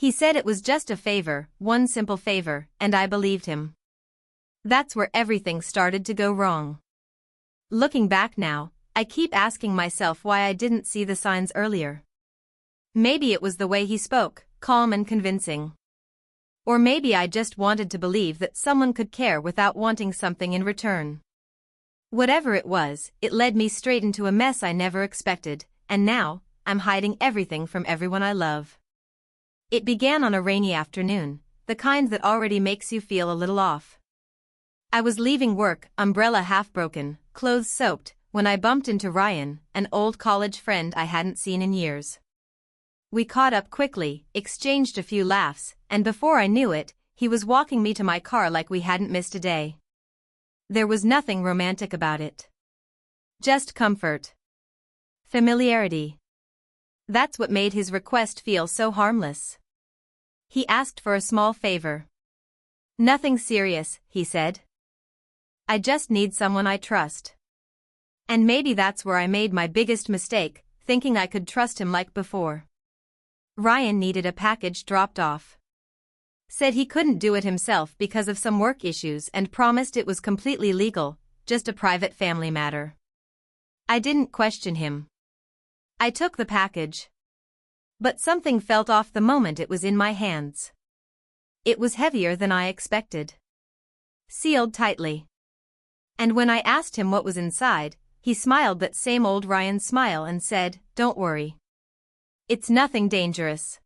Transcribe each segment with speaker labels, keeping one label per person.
Speaker 1: He said it was just a favor, one simple favor, and I believed him. That's where everything started to go wrong. Looking back now, I keep asking myself why I didn't see the signs earlier. Maybe it was the way he spoke, calm and convincing. Or maybe I just wanted to believe that someone could care without wanting something in return. Whatever it was, it led me straight into a mess I never expected, and now, I'm hiding everything from everyone I love. It began on a rainy afternoon, the kind that already makes you feel a little off. I was leaving work, umbrella half broken, clothes soaked, when I bumped into Ryan, an old college friend I hadn't seen in years. We caught up quickly, exchanged a few laughs, and before I knew it, he was walking me to my car like we hadn't missed a day. There was nothing romantic about it. Just comfort. Familiarity. That's what made his request feel so harmless. He asked for a small favor. Nothing serious, he said. I just need someone I trust. And maybe that's where I made my biggest mistake, thinking I could trust him like before. Ryan needed a package dropped off. Said he couldn't do it himself because of some work issues and promised it was completely legal, just a private family matter. I didn't question him. I took the package. But something felt off the moment it was in my hands. It was heavier than I expected. Sealed tightly. And when I asked him what was inside, he smiled that same old Ryan smile and said, "Don't worry. It's nothing dangerous.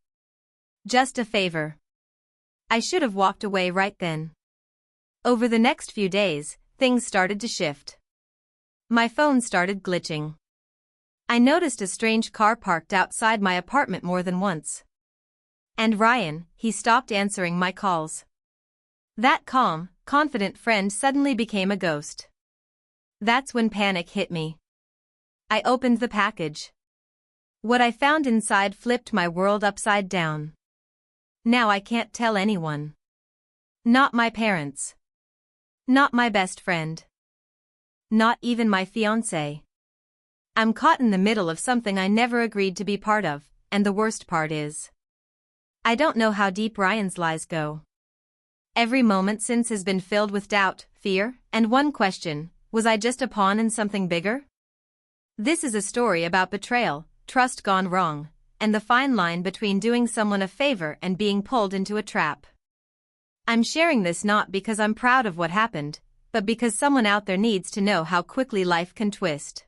Speaker 1: Just a favor." I should have walked away right then. Over the next few days, things started to shift. My phone started glitching. I noticed a strange car parked outside my apartment more than once. And Ryan, he stopped answering my calls. That calm, confident friend suddenly became a ghost. That's when panic hit me. I opened the package. What I found inside flipped my world upside down. Now I can't tell anyone. Not my parents. Not my best friend. Not even my fiancé. I'm caught in the middle of something I never agreed to be part of, and the worst part is, I don't know how deep Ryan's lies go. Every moment since has been filled with doubt, fear, and one question: was I just a pawn in something bigger? This is a story about betrayal, trust gone wrong, and the fine line between doing someone a favor and being pulled into a trap. I'm sharing this not because I'm proud of what happened, but because someone out there needs to know how quickly life can twist.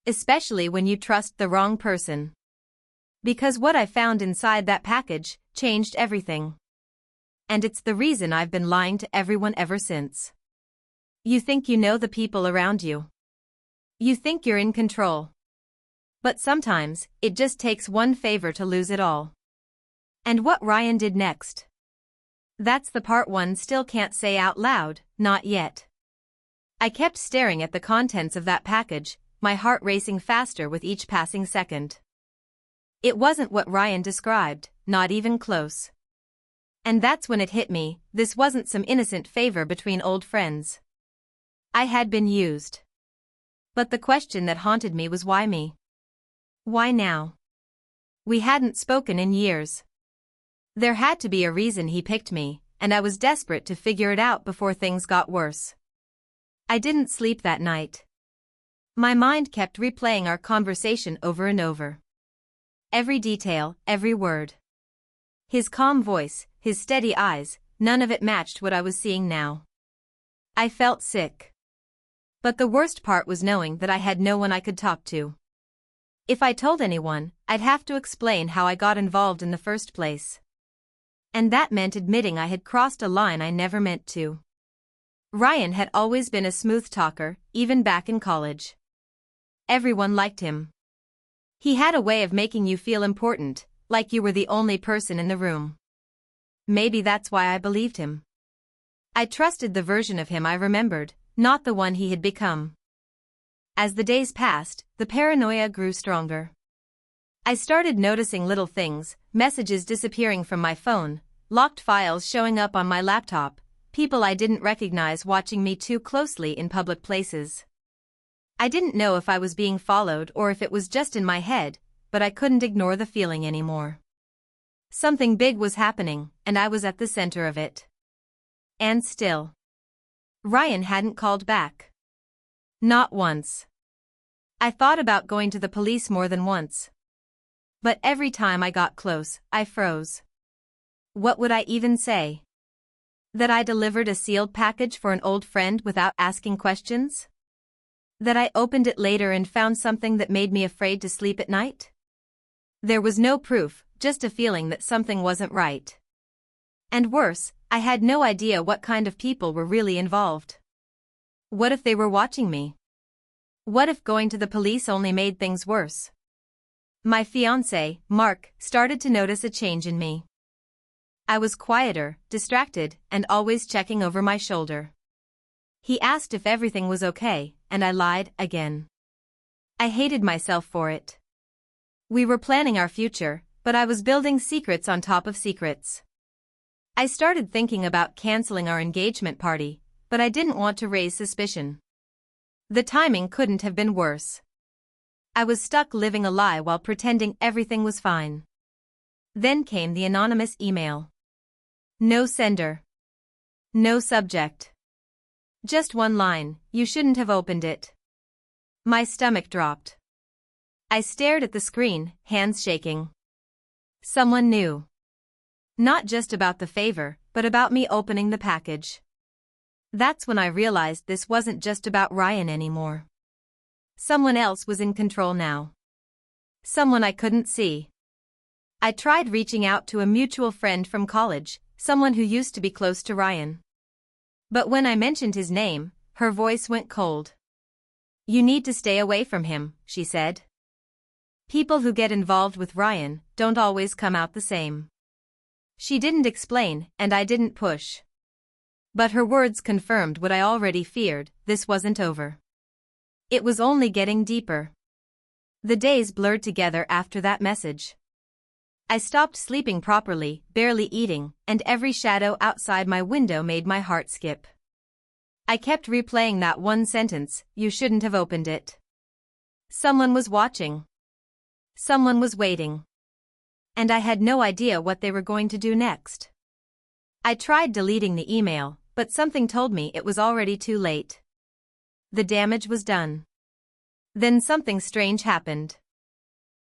Speaker 1: Especially when you trust the wrong person. Because what I found inside that package changed everything. And it's the reason I've been lying to everyone ever since. You think you know the people around you. You think you're in control. But sometimes, it just takes one favor to lose it all. And what Ryan did next? That's the part one still can't say out loud, not yet. I kept staring at the contents of that package, my heart racing faster with each passing second. It wasn't what Ryan described, not even close. And that's when it hit me, this wasn't some innocent favor between old friends. I had been used. But the question that haunted me was why me? Why now? We hadn't spoken in years. There had to be a reason he picked me, and I was desperate to figure it out before things got worse. I didn't sleep that night. My mind kept replaying our conversation over and over. Every detail, every word. His calm voice, his steady eyes, none of it matched what I was seeing now. I felt sick. But the worst part was knowing that I had no one I could talk to. If I told anyone, I'd have to explain how I got involved in the first place. And that meant admitting I had crossed a line I never meant to. Ryan had always been a smooth talker, even back in college. Everyone liked him. He had a way of making you feel important, like you were the only person in the room. Maybe that's why I believed him. I trusted the version of him I remembered, not the one he had become. As the days passed, the paranoia grew stronger. I started noticing little things, messages disappearing from my phone, locked files showing up on my laptop, people I didn't recognize watching me too closely in public places. I didn't know if I was being followed or if it was just in my head, but I couldn't ignore the feeling anymore. Something big was happening, and I was at the center of it. And still, Ryan hadn't called back. Not once. I thought about going to the police more than once. But every time I got close, I froze. What would I even say? That I delivered a sealed package for an old friend without asking questions? That I opened it later and found something that made me afraid to sleep at night? There was no proof, just a feeling that something wasn't right. And worse, I had no idea what kind of people were really involved. What if they were watching me? What if going to the police only made things worse? My fiancé, Mark, started to notice a change in me. I was quieter, distracted, and always checking over my shoulder. He asked if everything was okay, and I lied again. I hated myself for it. We were planning our future, but I was building secrets on top of secrets. I started thinking about canceling our engagement party, but I didn't want to raise suspicion. The timing couldn't have been worse. I was stuck living a lie while pretending everything was fine. Then came the anonymous email. No sender. No subject. Just one line, "You shouldn't have opened it." My stomach dropped. I stared at the screen, hands shaking. Someone knew. Not just about the favor, but about me opening the package. That's when I realized this wasn't just about Ryan anymore. Someone else was in control now. Someone I couldn't see. I tried reaching out to a mutual friend from college, someone who used to be close to Ryan. But when I mentioned his name, her voice went cold. "You need to stay away from him," she said. "People who get involved with Ryan don't always come out the same." She didn't explain, and I didn't push. But her words confirmed what I already feared: this wasn't over. It was only getting deeper. The days blurred together after that message. I stopped sleeping properly, barely eating, and every shadow outside my window made my heart skip. I kept replaying that one sentence: "You shouldn't have opened it." Someone was watching. Someone was waiting. And I had no idea what they were going to do next. I tried deleting the email, but something told me it was already too late. The damage was done. Then something strange happened.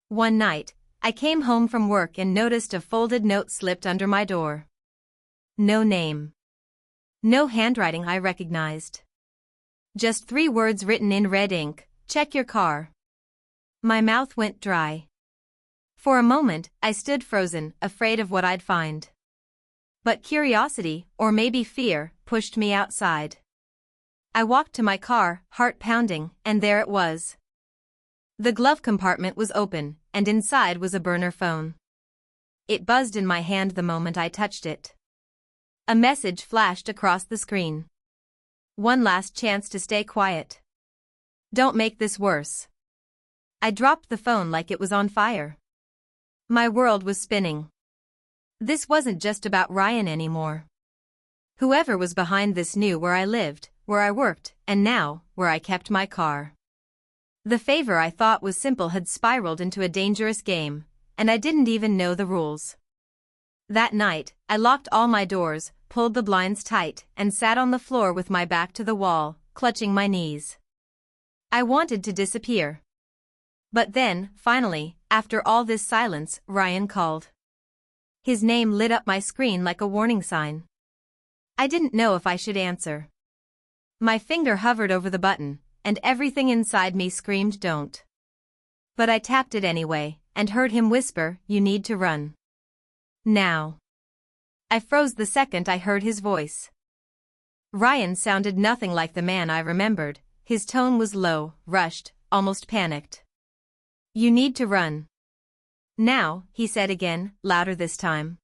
Speaker 1: One night, I came home from work and noticed a folded note slipped under my door. No name. No handwriting I recognized. Just 3 words written in red ink: "Check your car." My mouth went dry. For a moment, I stood frozen, afraid of what I'd find. But curiosity, or maybe fear, pushed me outside. I walked to my car, heart pounding, and there it was. The glove compartment was open, and inside was a burner phone. It buzzed in my hand the moment I touched it. A message flashed across the screen. "One last chance to stay quiet. Don't make this worse." I dropped the phone like it was on fire. My world was spinning. This wasn't just about Ryan anymore. Whoever was behind this knew where I lived, where I worked, and now, where I kept my car. The favor I thought was simple had spiraled into a dangerous game, and I didn't even know the rules. That night, I locked all my doors, pulled the blinds tight, and sat on the floor with my back to the wall, clutching my knees. I wanted to disappear. But then, finally, after all this silence, Ryan called. His name lit up my screen like a warning sign. I didn't know if I should answer. My finger hovered over the button, and everything inside me screamed don't. But I tapped it anyway, and heard him whisper, "You need to run. Now." I froze the second I heard his voice. Ryan sounded nothing like the man I remembered. His tone was low, rushed, almost panicked. "You need to run. Now," he said again, louder this time.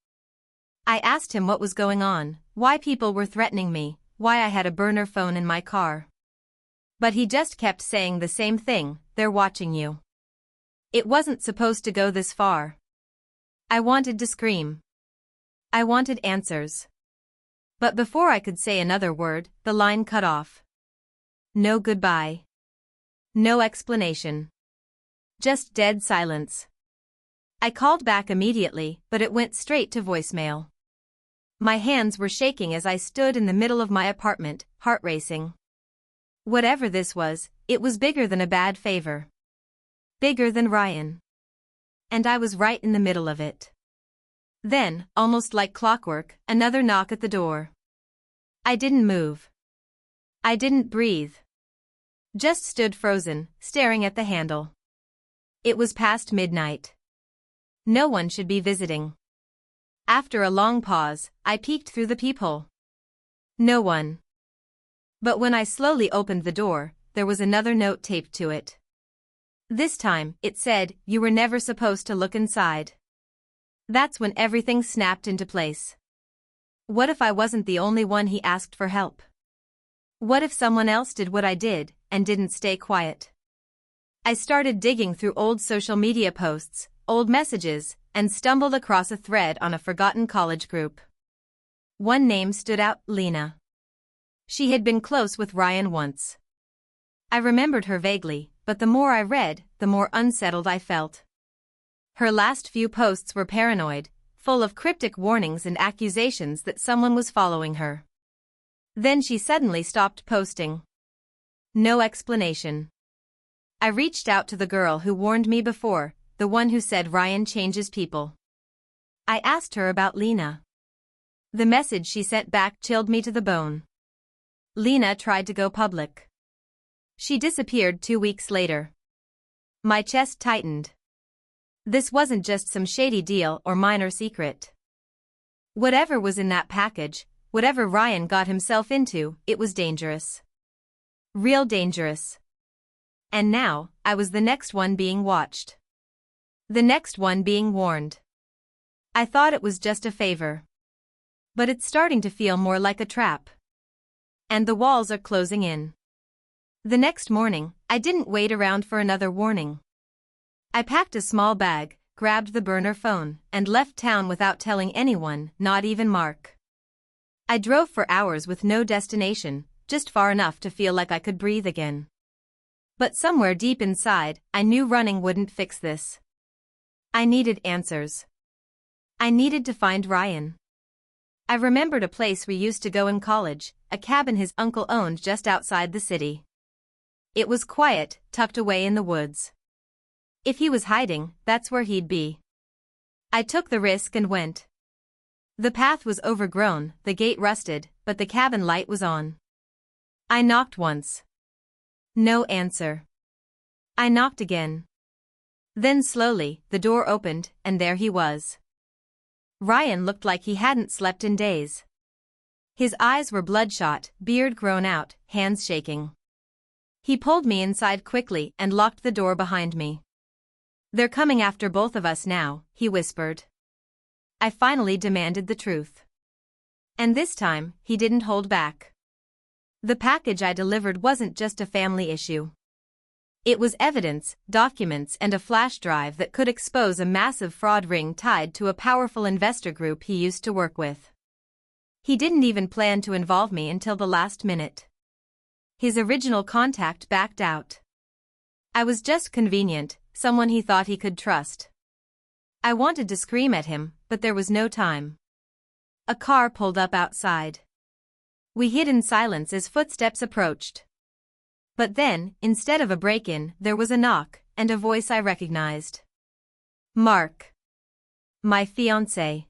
Speaker 1: I asked him what was going on, why people were threatening me, why I had a burner phone in my car. But he just kept saying the same thing: "They're watching you." It wasn't supposed to go this far. I wanted to scream. I wanted answers. But before I could say another word, the line cut off. No goodbye. No explanation. Just dead silence. I called back immediately, but it went straight to voicemail. My hands were shaking as I stood in the middle of my apartment, heart racing. Whatever this was, it was bigger than a bad favor. Bigger than Ryan. And I was right in the middle of it. Then, almost like clockwork, another knock at the door. I didn't move. I didn't breathe. Just stood frozen, staring at the handle. It was past midnight. No one should be visiting. After a long pause, I peeked through the peephole. No one. But when I slowly opened the door, there was another note taped to it. This time, it said, "You were never supposed to look inside." That's when everything snapped into place. What if I wasn't the only one he asked for help? What if someone else did what I did, and didn't stay quiet? I started digging through old social media posts, old messages, and stumbled across a thread on a forgotten college group. One name stood out, Lena. She had been close with Ryan once. I remembered her vaguely, but the more I read, the more unsettled I felt. Her last few posts were paranoid, full of cryptic warnings and accusations that someone was following her. Then she suddenly stopped posting. No explanation. I reached out to the girl who warned me before, the one who said Ryan changes people. I asked her about Lena. The message she sent back chilled me to the bone. Lena tried to go public. She disappeared 2 weeks later. My chest tightened. This wasn't just some shady deal or minor secret. Whatever was in that package, whatever Ryan got himself into, it was dangerous. Real dangerous. And now, I was the next one being watched. The next one being warned. I thought it was just a favor. But it's starting to feel more like a trap. And the walls are closing in. The next morning, I didn't wait around for another warning. I packed a small bag, grabbed the burner phone, and left town without telling anyone, not even Mark. I drove for hours with no destination, just far enough to feel like I could breathe again. But somewhere deep inside, I knew running wouldn't fix this. I needed answers. I needed to find Ryan. I remembered a place we used to go in college, a cabin his uncle owned just outside the city. It was quiet, tucked away in the woods. If he was hiding, that's where he'd be. I took the risk and went. The path was overgrown, the gate rusted, but the cabin light was on. I knocked once. No answer. I knocked again. Then slowly, the door opened, and there he was. Ryan looked like he hadn't slept in days. His eyes were bloodshot, beard grown out, hands shaking. He pulled me inside quickly and locked the door behind me. "They're coming after both of us now," he whispered. I finally demanded the truth. And this time, he didn't hold back. The package I delivered wasn't just a family issue. It was evidence, documents, and a flash drive that could expose a massive fraud ring tied to a powerful investor group he used to work with. He didn't even plan to involve me until the last minute. His original contact backed out. I was just convenient, someone he thought he could trust. I wanted to scream at him, but there was no time. A car pulled up outside. We hid in silence as footsteps approached. But then, instead of a break-in, there was a knock, and a voice I recognized. Mark. My fiancé.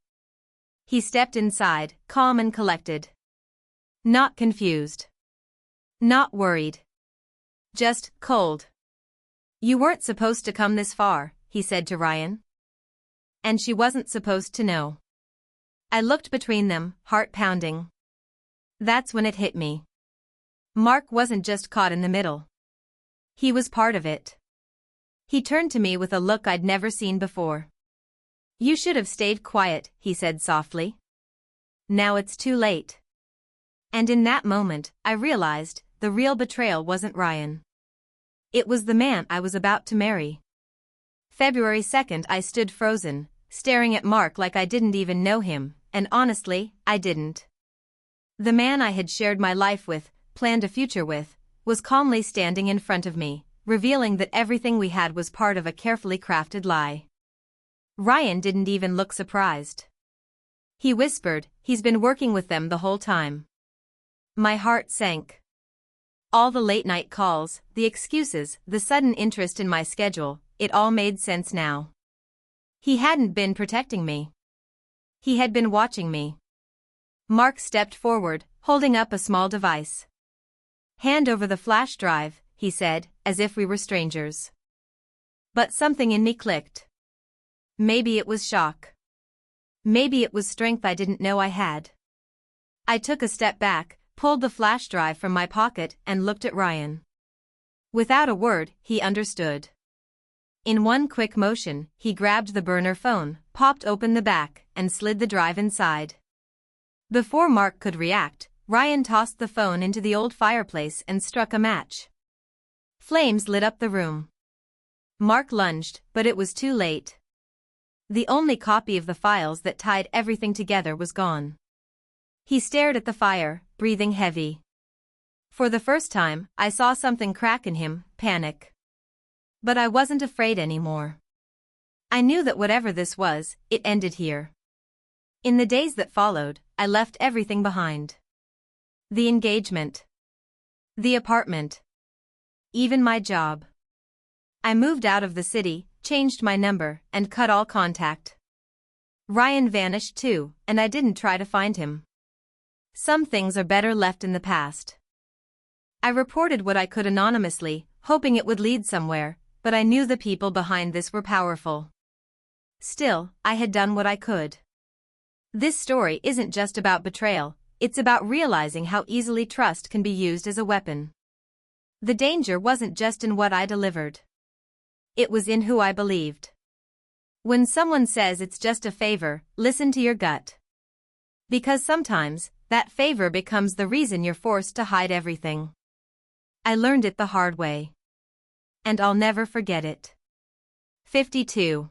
Speaker 1: He stepped inside, calm and collected. Not confused. Not worried. Just cold. "You weren't supposed to come this far," he said to Ryan. And she wasn't supposed to know. I looked between them, heart pounding. That's when it hit me. Mark wasn't just caught in the middle. He was part of it. He turned to me with a look I'd never seen before. "You should have stayed quiet," he said softly. "Now it's too late." And in that moment, I realized, the real betrayal wasn't Ryan. It was the man I was about to marry. February 2nd, I stood frozen, staring at Mark like I didn't even know him, and honestly, I didn't. The man I had shared my life with, planned a future with, was calmly standing in front of me, revealing that everything we had was part of a carefully crafted lie. Ryan didn't even look surprised. He whispered, "He's been working with them the whole time." My heart sank. All the late-night calls, the excuses, the sudden interest in my schedule, it all made sense now. He hadn't been protecting me. He had been watching me. Mark stepped forward, holding up a small device. "Hand over the flash drive," he said, as if we were strangers. But something in me clicked. Maybe it was shock. Maybe it was strength I didn't know I had. I took a step back, pulled the flash drive from my pocket and looked at Ryan. Without a word, he understood. In one quick motion, he grabbed the burner phone, popped open the back, and slid the drive inside. Before Mark could react, Ryan tossed the phone into the old fireplace and struck a match. Flames lit up the room. Mark lunged, but it was too late. The only copy of the files that tied everything together was gone. He stared at the fire, breathing heavy. For the first time, I saw something crack in him, panic. But I wasn't afraid anymore. I knew that whatever this was, it ended here. In the days that followed, I left everything behind. The engagement. The apartment. Even my job. I moved out of the city, changed my number, and cut all contact. Ryan vanished too, and I didn't try to find him. Some things are better left in the past. I reported what I could anonymously, hoping it would lead somewhere, but I knew the people behind this were powerful. Still, I had done what I could. This story isn't just about betrayal, it's about realizing how easily trust can be used as a weapon. The danger wasn't just in what I delivered. It was in who I believed. When someone says it's just a favor, listen to your gut. Because sometimes, that favor becomes the reason you're forced to hide everything. I learned it the hard way. And I'll never forget it. 52.